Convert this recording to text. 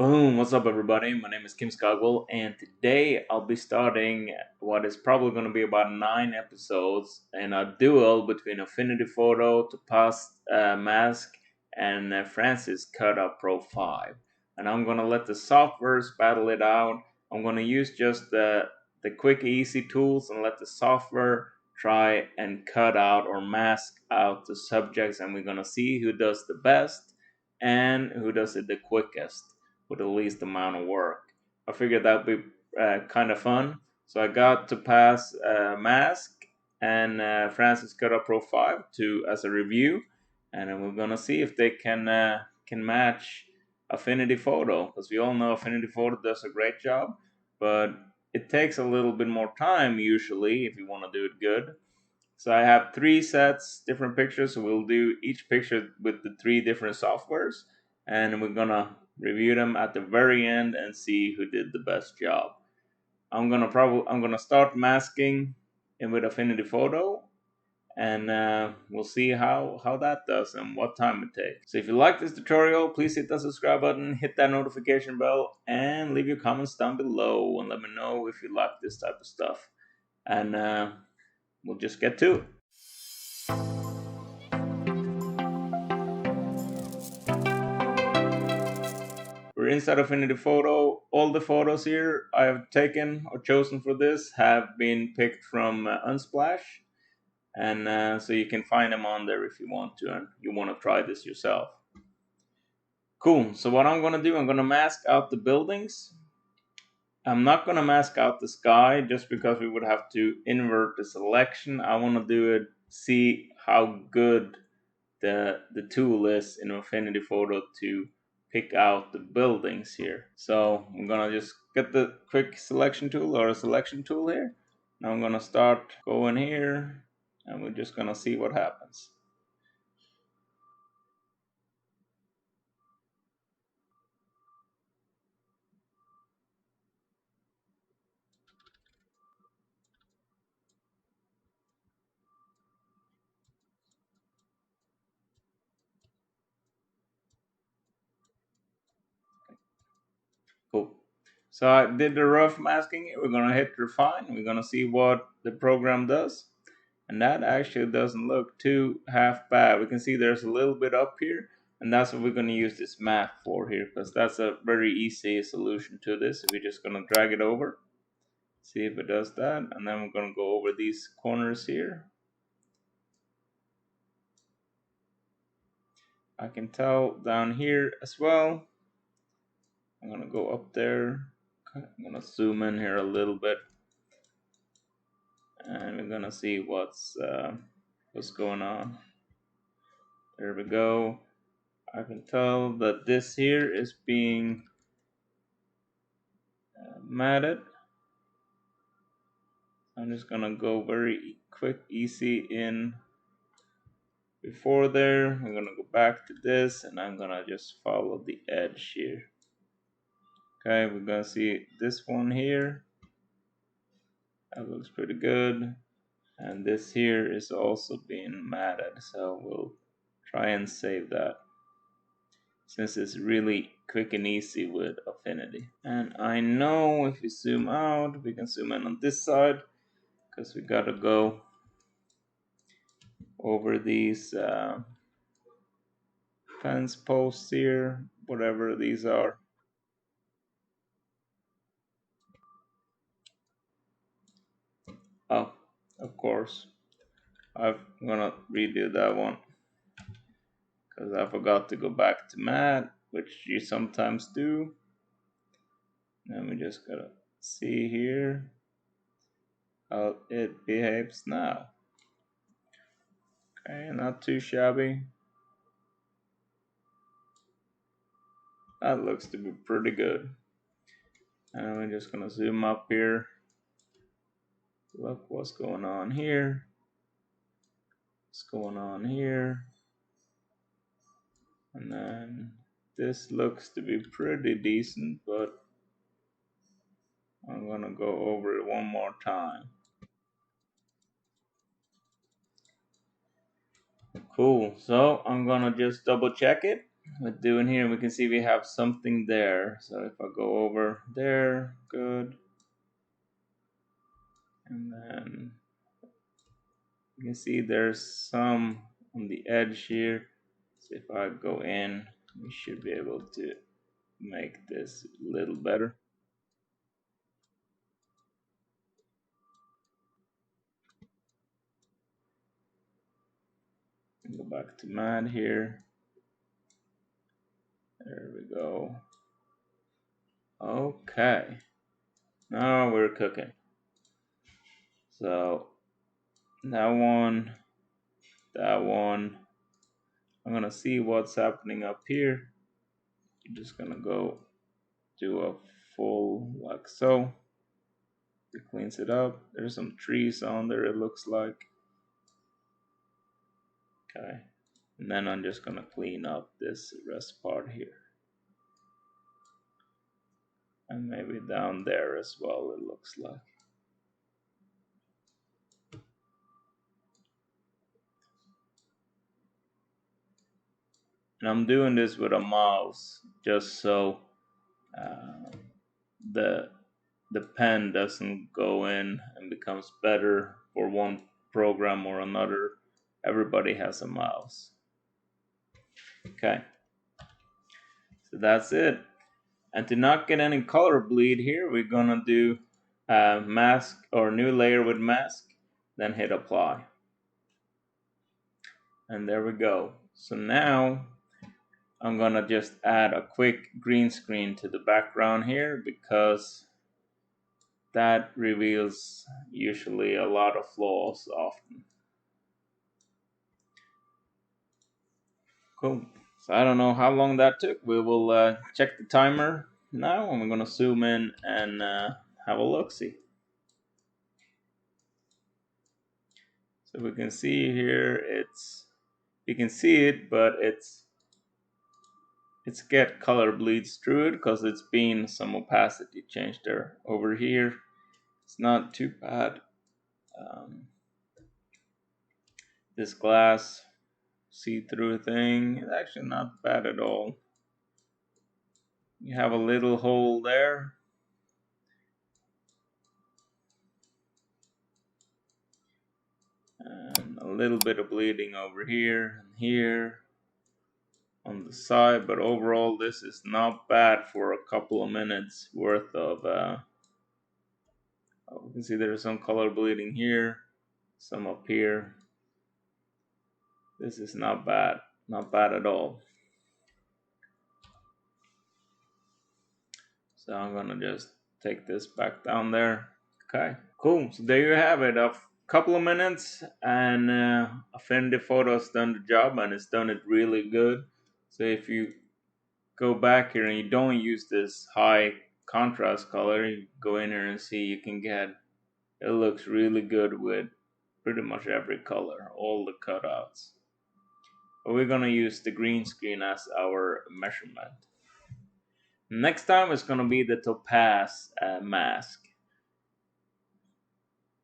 Boom, what's up everybody? My name is Kim Scogwell and today I'll be starting what is probably going to be about 9 episodes in a duel between Affinity Photo, Topaz Mask, and Franzis Cutout Pro 5. And I'm going to let the softwares battle it out. I'm going to use just the quick easy tools and let the software try and cut out or mask out the subjects, and we're going to see who does the best and who does it the quickest with the least amount of work. I figured that would be kind of fun. So I got to pass Mask and Francis Cutter Pro 5 to as a review, and then we're gonna see if they can match Affinity Photo, because we all know Affinity Photo does a great job, but it takes a little bit more time usually if you want to do it good. So I have three sets, different pictures. So we'll do each picture with the three different softwares, and we're gonna review them at the very end and see who did the best job. I'm gonna start masking in with Affinity Photo, and we'll see how that does and what time it takes. So if you like this tutorial, please hit that subscribe button, hit that notification bell, and leave your comments down below and let me know if you like this type of stuff. And we'll just get to it. We're inside of Affinity Photo. All the photos here I have taken or chosen for this have been picked from Unsplash, and so you can find them on there if you want to, and you want to try this yourself. Cool. So what I'm gonna do, I'm gonna mask out the buildings. I'm not gonna mask out the sky just because we would have to invert the selection. I want to do it, see how good the tool is in Affinity Photo to pick out the buildings here. So I'm gonna just get the quick selection tool or a selection tool here. Now I'm gonna start going here and we're just gonna see what happens. Cool. So I did the rough masking. We're gonna hit refine. We're gonna see what the program does. And that actually doesn't look too half bad. We can see there's a little bit up here, and that's what we're going to use this map for here, because that's a very easy solution to this. We're just going to drag it over, see if it does that, and then we're going to go over these corners here. I can tell down here as well. I'm going to go up there. I'm going to zoom in here a little bit, and we're going to see what's going on. There we go. I can tell that this here is being matted. I'm just gonna go very quick, easy in before there. I'm gonna go back to this and I'm gonna just follow the edge here. Okay, we're gonna see this one here. That looks pretty good. And this here is also being matted, so we'll try and save that, since it's really quick and easy with Affinity. And I know if we zoom out, we can zoom in on this side, because we gotta go over these fence posts here, whatever these are. Oh, of course, I'm gonna redo that one because I forgot to go back to mat, which you sometimes do. And we just gotta see here how it behaves now. Okay, not too shabby. That looks to be pretty good. And we're just gonna zoom up here. Look what's going on here. What's going on here. And then this looks to be pretty decent, but I'm gonna go over it one more time. Cool, so I'm gonna just double check it. we're doing here. We can see we have something there. So if I go over there, good. And then you can see there's some on the edge here. So if I go in, we should be able to make this a little better. Go back to matte here. There we go. Okay. Now we're cooking. So that one, that one. I'm gonna see what's happening up here. You're just gonna go do a full like so. It cleans it up. There's some trees on there, it looks like. Okay. And then I'm just gonna clean up this rest part here. And maybe down there as well, it looks like. And I'm doing this with a mouse just so uh, the the pen doesn't go in and becomes better for one program or another. Everybody has a mouse. Okay, so that's it. And to not get any color bleed here, we're gonna do mask or new layer with mask, then hit apply. And there we go. So now I'm gonna just add a quick green screen to the background here because that reveals usually a lot of flaws often. Cool. So I don't know how long that took. We will check the timer now, and we're gonna zoom in and have a look. See. So we can see here. You can see it, but it's get color bleeds through it because it's been some opacity change there. Over here, it's not too bad. Um, this glass see-through thing is actually not bad at all. You have a little hole there. And a little bit of bleeding over here and here on the side, but overall this is not bad for a couple of minutes worth of you can see there's some color bleeding here, some up here. This is not bad, not bad at all. So I'm gonna just take this back down there. Okay, cool. So there you have it. A couple of minutes, and Affinity Photo has done the job, and it's done it really good. So if you go back here and you don't use this high contrast color, you go in here and see you can get it looks really good with pretty much every color, all the cutouts. But we're gonna use the green screen as our measurement. Next time it's gonna be the Topaz mask.